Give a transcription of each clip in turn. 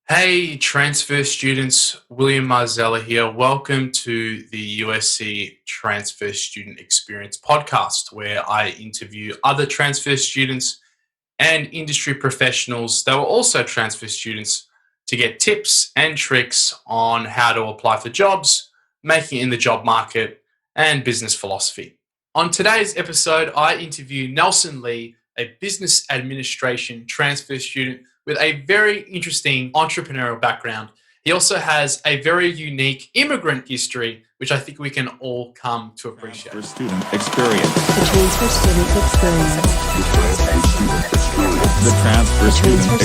Hey, transfer students, William Marzella here. Welcome to the USC Transfer Student Experience podcast, where I interview other transfer students and industry professionals that were also transfer students to get tips and tricks on how to apply for jobs, making it in the job market, and business philosophy. On today's episode, I interview Nelson Lee, a business administration transfer student with a very interesting entrepreneurial background. He also has a very unique immigrant history, which I think we can all come to appreciate. Transfer student experience. The transfer student experience. The transfer student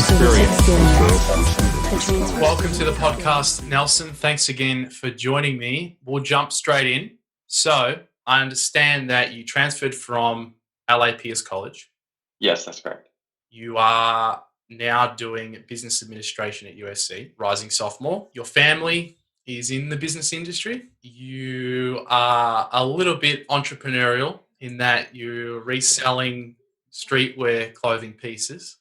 experience. Welcome to the podcast, Nelson. Thanks again for joining me. We'll jump straight in. So, I understand that you transferred from LAPS College. Yes, that's correct. You are now doing business administration at USC, rising sophomore. Your family is in the business industry. You are a little bit entrepreneurial in that you're reselling streetwear clothing pieces.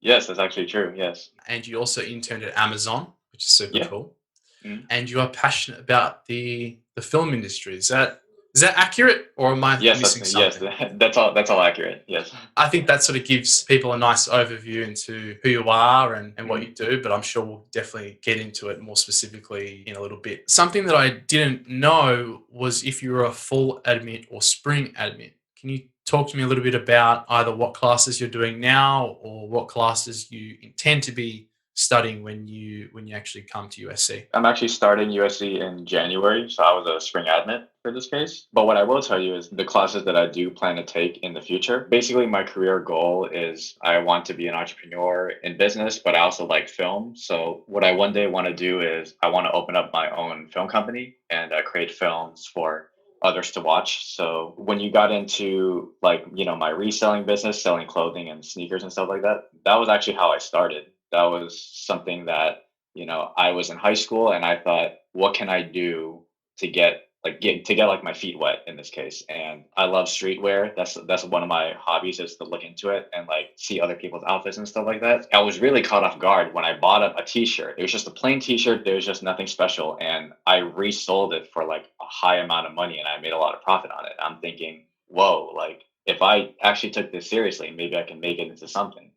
Yes, that's actually true. Yes. And you also interned at Amazon, which is super Yeah. cool. Mhm. And you are passionate about the film industry. Is that accurate, or am I Yes, missing something? that's all. That's all accurate. Yes. I think that sort of gives people a nice overview into who you are and what you do, but I'm sure we'll definitely get into it more specifically in a little bit. Something that I didn't know was if you were a full admit or spring admit. Can you talk to me a little bit about either what classes you're doing now or what classes you intend to be studying when you actually come to USC? I'm actually starting USC in January, so I was a spring admit for this case. But what I will tell you is the classes that I do plan to take in the future. Basically, my career goal is I want to be an entrepreneur in business, but I also like film. So what I one day want to do is I want to open up my own film company and create films for others to watch. So when you got into my reselling business, selling clothing and sneakers and stuff like that, that was actually how I started. That was something that, I was in high school and I thought, what can I do to get my feet wet in this case? And I love streetwear. That's one of my hobbies, is to look into it and see other people's outfits and stuff like that. I was really caught off guard when I bought up a t-shirt. It was just a plain t-shirt. There was just nothing special. And I resold it for a high amount of money and I made a lot of profit on it. I'm thinking, whoa, if I actually took this seriously, maybe I can make it into something.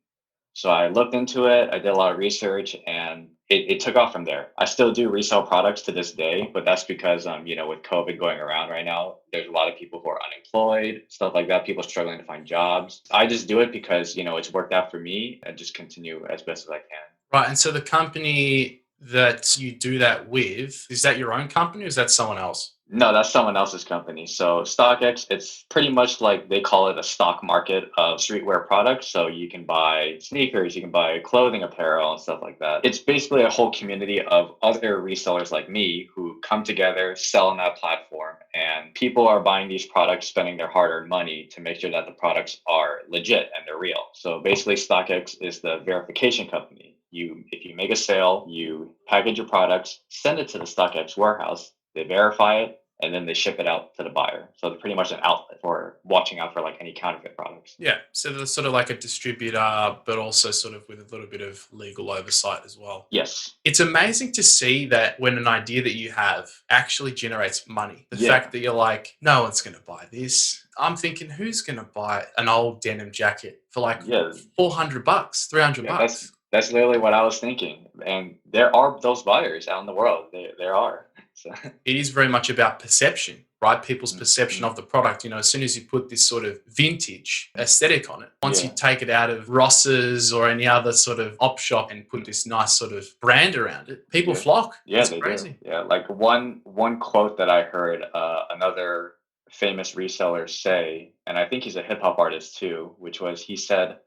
So I looked into it, I did a lot of research, and it took off from there. I still do resell products to this day, but that's because, with COVID going around right now, there's a lot of people who are unemployed, stuff like that, people struggling to find jobs. I just do it because, it's worked out for me, and just continue as best as I can. Right. And so the company that you do that with, is that your own company or is that someone else? No, that's someone else's company. So StockX, it's pretty much like they call it a stock market of streetwear products. So you can buy sneakers, you can buy clothing, apparel, and stuff like that. It's basically a whole community of other resellers like me who come together, sell on that platform, and people are buying these products, spending their hard-earned money to make sure that the products are legit and they're real. So basically, StockX is the verification company. If you make a sale, you package your products, send it to the StockX warehouse, they verify it, and then they ship it out to the buyer. So they're pretty much an outlet for watching out for any counterfeit products. Yeah. So they're sort of like a distributor, but also sort of with a little bit of legal oversight as well. Yes. It's amazing to see that when an idea that you have actually generates money. The Yeah. fact that you're like, no one's going to buy this. I'm thinking, who's going to buy an old denim jacket for Yeah. $400, $300? Yeah, that's literally what I was thinking. And there are those buyers out in the world. There are. So. It is very much about perception, right? People's perception of the product. As soon as you put this sort of vintage aesthetic on it, once you take it out of Ross's or any other sort of op shop and put this nice sort of brand around it, people flock. Yeah, it's they crazy. do. Yeah, one quote that I heard another famous reseller say, and I think he's a hip hop artist too, which was, he said,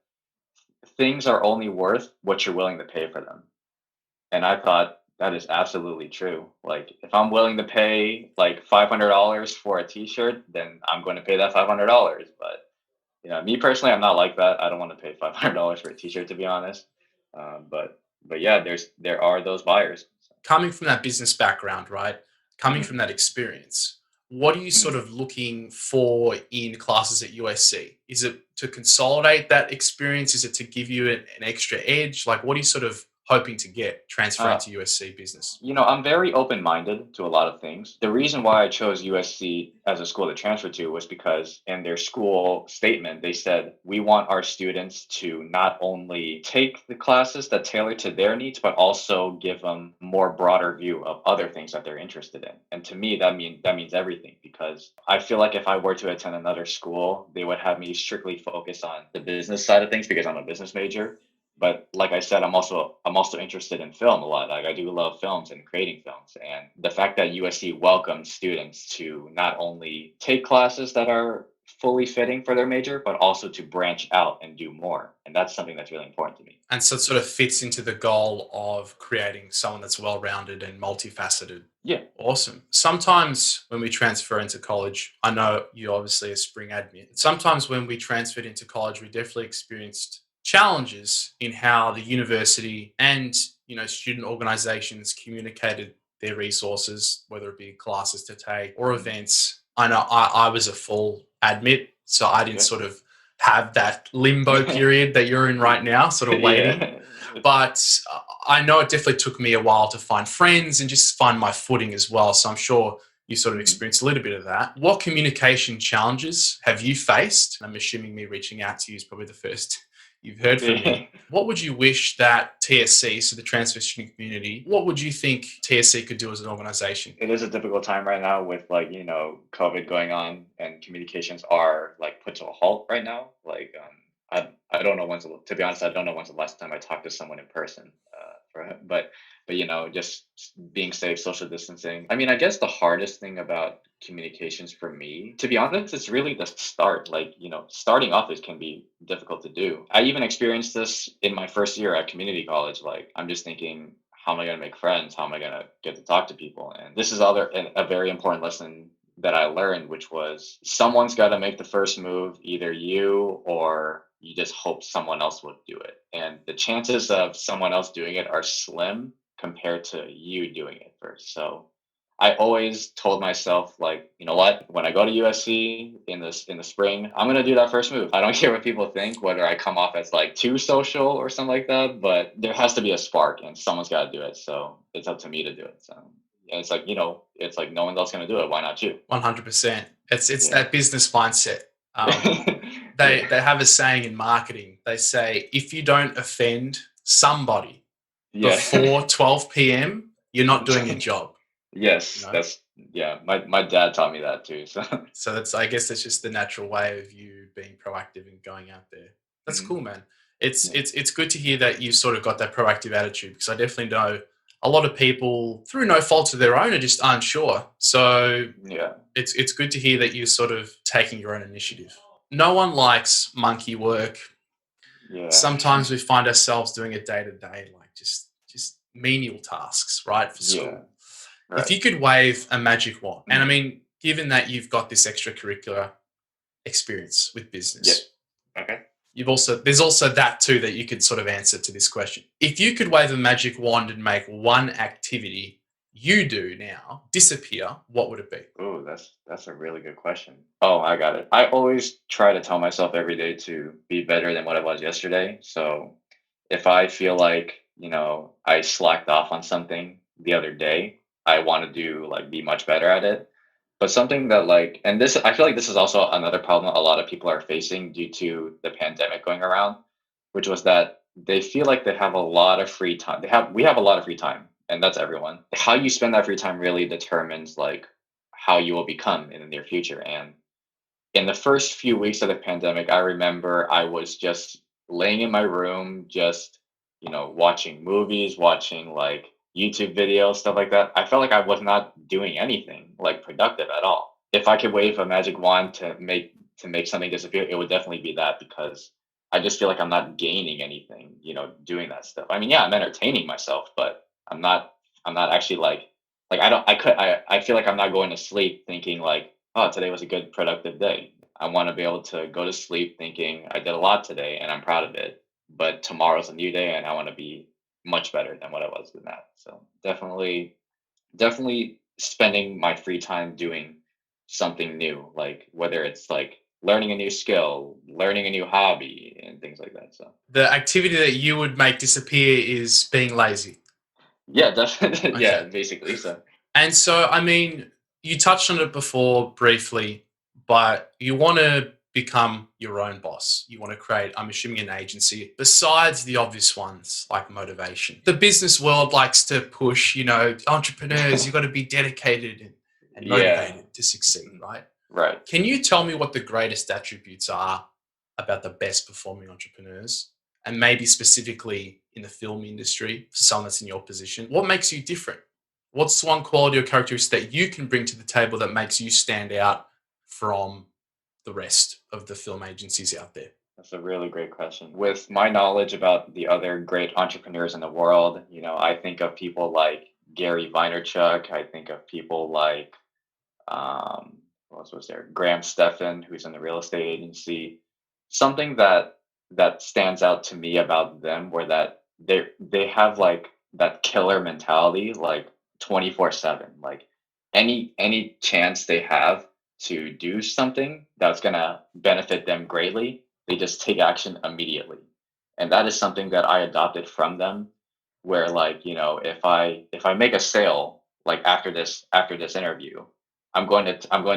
"Things are only worth what you're willing to pay for them." And I thought, that is absolutely true. If I'm willing to pay $500 for a t-shirt, then I'm going to pay that $500. But me personally, I'm not like that. I don't want to pay $500 for a t-shirt, to be honest. But yeah, there are those buyers. Coming from that business background, right? Coming from that experience, what are you sort of looking for in classes at USC? Is it to consolidate that experience? Is it to give you an extra edge? What are you sort of hoping to get transferring Uh, to USC business? I'm very open-minded to a lot of things. The reason why I chose USC as a school to transfer to was because in their school statement, they said, we want our students to not only take the classes that tailor to their needs, but also give them more broader view of other things that they're interested in. And to me, that means everything because I feel like if I were to attend another school, they would have me strictly focus on the business side of things because I'm a business major. But like I said, I'm also interested in film a lot. Like I do love films and creating films. And the fact that USC welcomes students to not only take classes that are fully fitting for their major, but also to branch out and do more. And that's something that's really important to me. And so it sort of fits into the goal of creating someone that's well rounded and multifaceted. Yeah. Awesome. Sometimes when we transfer into college, I know you obviously a spring admin. Sometimes when we transferred into college, we definitely experienced challenges in how the university and student organizations communicated their resources, whether it be classes to take or events. I know I was a full admit, so I didn't Okay. sort of have that limbo period that you're in right now, sort of waiting. Yeah. But I know it definitely took me a while to find friends and just find my footing as well. So I'm sure you sort of experienced a little bit of that. What communication challenges have you faced? I'm assuming me reaching out to you is probably the first you've heard from me. What would you wish that TSC, so the transfer student community, what would you think TSC could do as an organization? It is a difficult time right now with like, COVID going on and communications are like put to a halt right now. Like, I don't know to be honest, I don't know when's the last time I talked to someone in person. But just being safe, social distancing. I mean, I guess the hardest thing about communications for me, to be honest, it's really the start. Like, starting off it can be difficult to do. I even experienced this in my first year at community college. Like, I'm just thinking, how am I going to make friends? How am I going to get to talk to people? And this is a very important lesson that I learned, which was someone's got to make the first move, either you or you just hope someone else would do it. And the chances of someone else doing it are slim compared to you doing it first. So I always told myself, like, you know what? When I go to USC in the spring, I'm gonna do that first move. I don't care what people think, whether I come off as like too social or something like that. But there has to be a spark, and someone's got to do it. So it's up to me to do it. So and it's like it's like no one else gonna do it. Why not you? 100%. It's Yeah. that business mindset. They have a saying in marketing. They say if you don't offend somebody Yeah. before 12 p.m., you're not doing your job. Yes, You know? that's my dad taught me that too. So So I guess that's just the natural way of you being proactive and going out there. That's Mhm. cool, man. It's Yeah. it's good to hear that you sort of got that proactive attitude because I definitely know a lot of people through no fault of their own are just unsure. So Yeah. it's good to hear that you're sort of taking your own initiative. No one likes monkey work. Yeah. Sometimes we find ourselves doing it day to day, like just menial tasks, right? For school. Yeah. If Right. you could wave a magic wand, and I mean, given that you've got this extracurricular experience with business, Okay. there's also that too that you could sort of answer to this question. If you could wave a magic wand and make one activity you do now disappear, what would it be? Oh, that's a really good question. Oh, I got it. I always try to tell myself every day to be better than what I was yesterday. So if I feel like, I slacked off on something the other day, I want to do like be much better at it. But something that like, and this, I feel like this is also another problem a lot of people are facing due to the pandemic going around, which was that they feel like they have a lot of free time. We have a lot of free time, and that's everyone. How you spend that free time really determines like how you will become in the near future. And in the first few weeks of the pandemic, I remember I was just laying in my room, just, watching movies, watching like YouTube videos, stuff like that. I felt like I was not doing anything like productive at all. If I could wave a magic wand to make something disappear, it would definitely be that because I just feel like I'm not gaining anything, doing that stuff. I mean, yeah, I'm entertaining myself, but I'm not actually like I feel like I'm not going to sleep thinking like, oh, today was a good productive day. I want to be able to go to sleep thinking I did a lot today and I'm proud of it. But tomorrow's a new day and I want to be much better than what I was with that. So definitely spending my free time doing something new, like whether it's like learning a new skill, learning a new hobby, and things like that. So The activity that you would make disappear is being lazy. yeah, definitely. Yeah, Okay. basically. So And so, I mean, you touched on it before briefly, but you want to become your own boss. You want to create, I'm assuming, an agency besides the obvious ones like motivation. The business world likes to push, entrepreneurs, you've got to be dedicated and yeah, motivated to succeed, right? right. Can you tell me what the greatest attributes are about the best performing entrepreneurs? And maybe specifically in the film industry, for someone that's in your position, what makes you different? What's one quality or characteristic that you can bring to the table that makes you stand out from the rest of the film agencies out there? That's a really great question. With my knowledge about the other great entrepreneurs in the world, I think of people like Gary Vaynerchuk. I think of people like what else was there? Graham Stephan, who's in the real estate agency. Something that stands out to me about them were that they have like that killer mentality, like 24/7. Like any chance they have to do something that's gonna benefit them greatly, they just take action immediately. And that is something that I adopted from them, where like, if I make a sale like after this interview, I'm going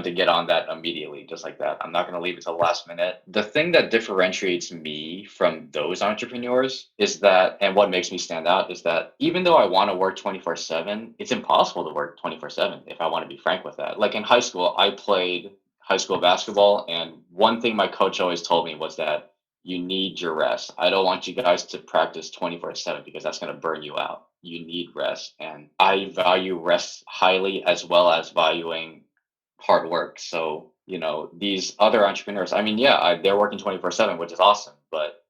to get on that immediately, just like that. I'm not going to leave it till the last minute. The thing that differentiates me from those entrepreneurs is that, and what makes me stand out is that even though I want to work 24/7, it's impossible to work 24/7 if I want to be frank with that. Like in high school, I played high school basketball, and one thing my coach always told me was that you need your rest. I don't want you guys to practice 24/7 because that's going to burn you out. You need rest. And I value rest highly, as well as valuing hard work. So, these other entrepreneurs, I mean, yeah, they're working 24/7, which is awesome. But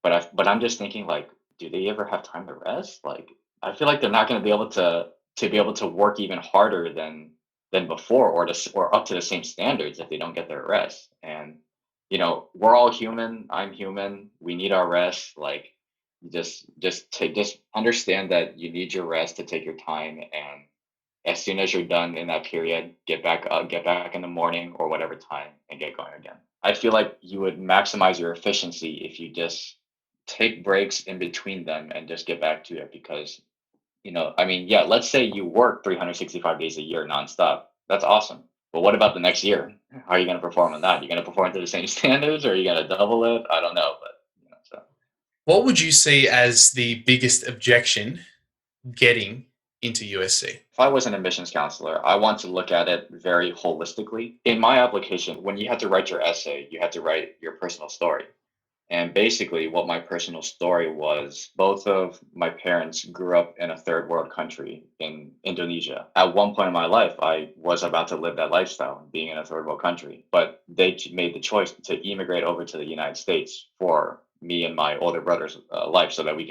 I'm just thinking, like, do they ever have time to rest? Like, I feel like they're not going to be able to work even harder than before, or up to the same standards if they don't get their rest. And we're all human. I'm human. We need our rest. Like, just understand that you need your rest to take your time, and as soon as you're done in that period, get back in the morning or whatever time and get going again. I feel like you would maximize your efficiency if you just take breaks in between them and just get back to it, because I mean, yeah, let's say you work 365 days a year nonstop. That's awesome. But what about the next year? How are you going to perform on that? You're going to perform to the same standards, or are you going to double it? I don't know, but so. What would you see as the biggest objection getting into USC? If I was an admissions counselor, I want to look at it very holistically. In my application, when you had to write your essay, you had to write your personal story. And basically, what my personal story was, both of my parents grew up in a third world country in Indonesia. At one point in my life, I was about to live that lifestyle, being in a third world country. But they made the choice to immigrate over to the United States for me and my older brother's life, so that we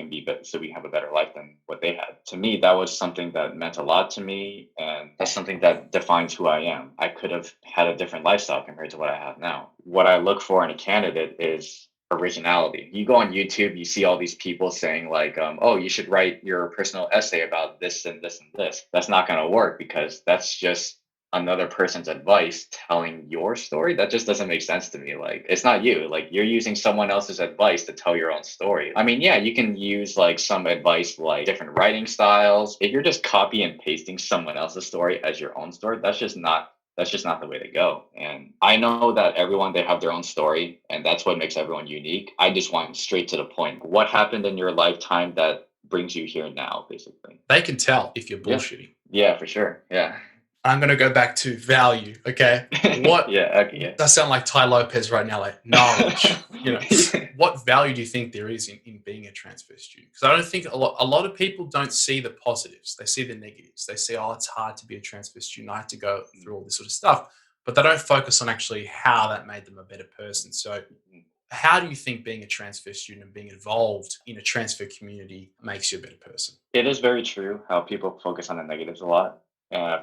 have a better life than what they had. To me, that was something that meant a lot to me, and that's something that defines who I am. I could have had a different lifestyle compared to what I have now. What I look for in a candidate is originality. You go on YouTube, you see all these people saying like, oh, you should write your personal essay about this and this and this. That's not going to work, because that's just another person's advice telling your story. That just doesn't make sense to me. Like, it's not you. Like, you're using someone else's advice to tell your own story. I mean, yeah, you can use like some advice, like different writing styles. If you're just copy and pasting someone else's story as your own story, that's just not the way to go. And I know that everyone, they have their own story, and that's what makes everyone unique. I just want straight to the point. What happened in your lifetime that brings you here now, basically? They can tell if you're Yeah. bullshitting. Yeah, for sure. Yeah. I'm going to go back to value. Okay. What Yeah. Okay. Yeah. does sound like Ty Lopez right now? Like knowledge. What value do you think there is in being a transfer student? Because I don't think a lot of people don't see the positives. They see the negatives. They say, oh, it's hard to be a transfer student. I have to go through all this sort of stuff. But they don't focus on actually how that made them a better person. So how do you think being a transfer student and being involved in a transfer community makes you a better person? It is very true how people focus on the negatives a lot.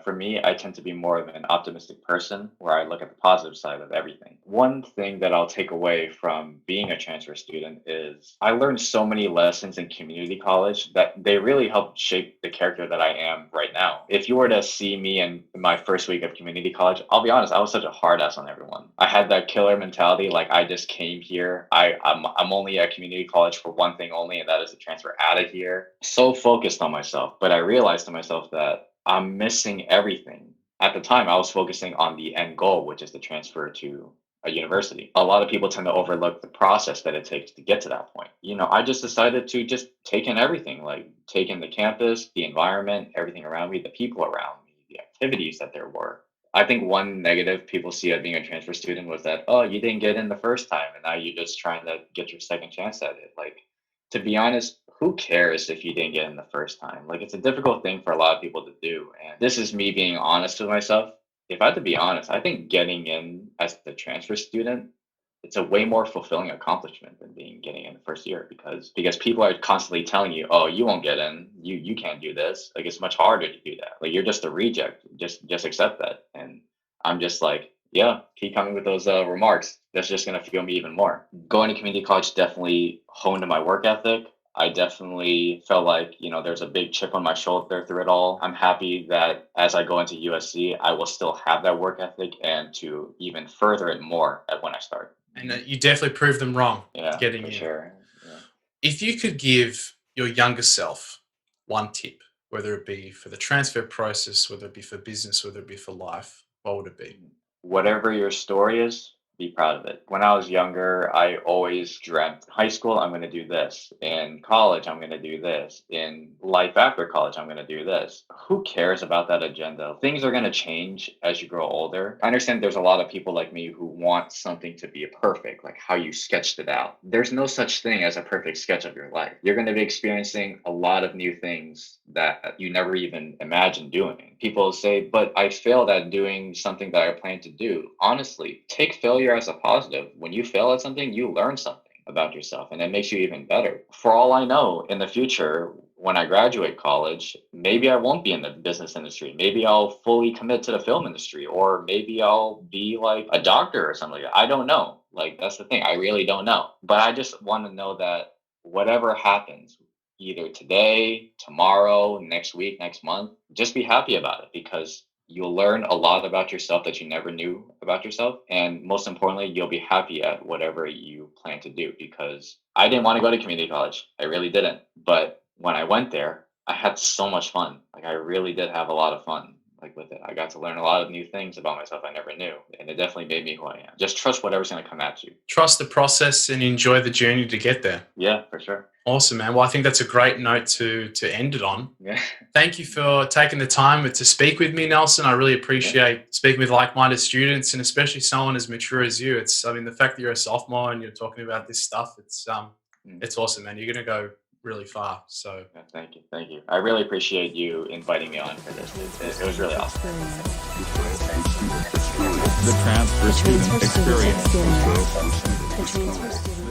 For me, I tend to be more of an optimistic person where I look at the positive side of everything. One thing that I'll take away from being a transfer student is I learned so many lessons in community college that they really helped shape the character that I am right now. If you were to see me in my first week of community college, I'll be honest, I was such a hard ass on everyone. I had that killer mentality, like I just came here. I'm only at community college for one thing only, and that is to transfer out of here. So focused on myself, but I realized to myself that I'm missing everything. At the time, I was focusing on the end goal, which is to transfer to a university. A lot of people tend to overlook the process that it takes to get to that point. I just decided to just take in everything, like take in the campus, the environment, everything around me, the people around me, the activities that there were. I think one negative people see of being a transfer student was that, oh, you didn't get in the first time and now you're just trying to get your second chance at it. Like, to be honest, who cares if you didn't get in the first time? Like, it's a difficult thing for a lot of people to do. And this is me being honest with myself. If I had to be honest, I think getting in as the transfer student, it's a way more fulfilling accomplishment than being getting in the first year because people are constantly telling you, oh, you won't get in, you can't do this. Like, it's much harder to do that. Like, you're just a reject. Just accept that. And I'm just like, yeah, keep coming with those remarks. That's just gonna fuel me even more. Going to community college definitely honed my work ethic. I definitely felt like, there's a big chip on my shoulder through it all. I'm happy that as I go into USC, I will still have that work ethic and to even further it more at when I start. And you definitely proved them wrong Yeah, getting for in. sure. Yeah. If you could give your younger self one tip, whether it be for the transfer process, whether it be for business, whether it be for life, what would it be? Whatever your story is, be proud of it. When I was younger, I always dreamt, high school, I'm going to do this. In college, I'm going to do this. In life after college, I'm going to do this. Who cares about that agenda? Things are going to change as you grow older. I understand there's a lot of people like me who want something to be perfect, like how you sketched it out. There's no such thing as a perfect sketch of your life. You're going to be experiencing a lot of new things that you never even imagined doing. People say, but I failed at doing something that I planned to do. Honestly, take failure as a positive. When you fail at something, you learn something about yourself and it makes you even better. For all I know, in the future, when I graduate college, maybe I won't be in the business industry. Maybe I'll fully commit to the film industry, or maybe I'll be like a doctor or something like that. I don't know. Like, that's the thing. I really don't know. But I just want to know that whatever happens, either today, tomorrow, next week, next month, just be happy about it because you'll learn a lot about yourself that you never knew about yourself. And most importantly, you'll be happy at whatever you plan to do because I didn't want to go to community college. I really didn't. But when I went there, I had so much fun. Like, I really did have a lot of fun. Like, with it, I got to learn a lot of new things about myself I never knew. And it definitely made me who I am. Just trust whatever's going to come at you. Trust the process and enjoy the journey to get there. Yeah, for sure. Awesome, man. Well, I think that's a great note to end it on. Yeah. Thank you for taking the time to speak with me, Nelson. I really appreciate speaking with like-minded students and especially someone as mature as you. The fact that you're a sophomore and you're talking about this stuff, it's awesome, man. You're going to go really far. So yeah, thank you. I really appreciate you inviting me on for this. It was really awesome. The transfer student experience. The transfer student